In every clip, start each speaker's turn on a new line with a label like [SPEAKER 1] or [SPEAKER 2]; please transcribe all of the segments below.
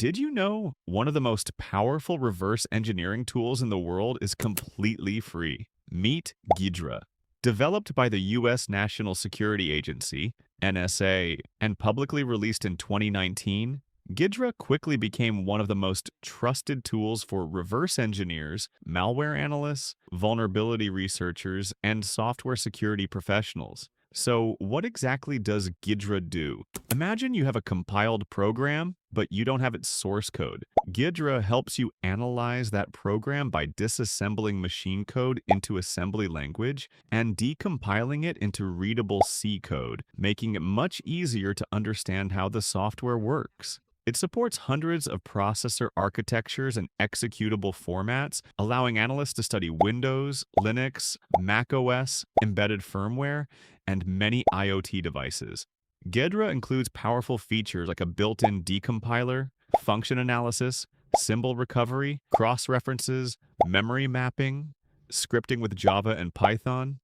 [SPEAKER 1] Did you know one of the most powerful reverse engineering tools in the world is completely free? Meet Ghidra. Developed by the U.S. National Security Agency, NSA, and publicly released in 2019, Ghidra quickly became one of the most trusted tools for reverse engineers, malware analysts, vulnerability researchers, and software security professionals. So, what exactly does Ghidra do? Imagine you have a compiled program, but you don't have its source code. Ghidra helps you analyze that program by disassembling machine code into assembly language and decompiling it into readable C code, making it much easier to understand how the software works. It supports hundreds of processor architectures and executable formats, allowing analysts to study Windows, Linux, macOS, embedded firmware, and many IoT devices. Ghidra includes powerful features like a built-in decompiler, function analysis, symbol recovery, cross-references, memory mapping, scripting with Java and Python,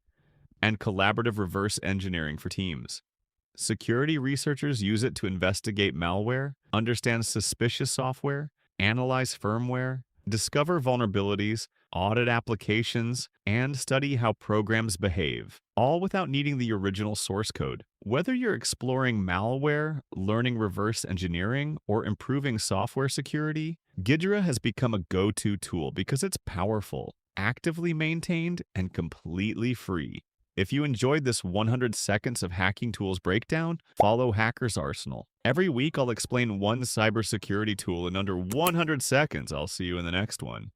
[SPEAKER 1] and collaborative reverse engineering for teams. Security researchers use it to investigate malware, understand suspicious software, analyze firmware, discover vulnerabilities, audit applications, and study how programs behave, all without needing the original source code. Whether you're exploring malware, learning reverse engineering, or improving software security, Ghidra has become a go-to tool because it's powerful, actively maintained, and completely free. If you enjoyed this 100 seconds of hacking tools breakdown, follow Hacker's Arsenal. Every week I'll explain one cybersecurity tool in under 100 seconds. I'll see you in the next one.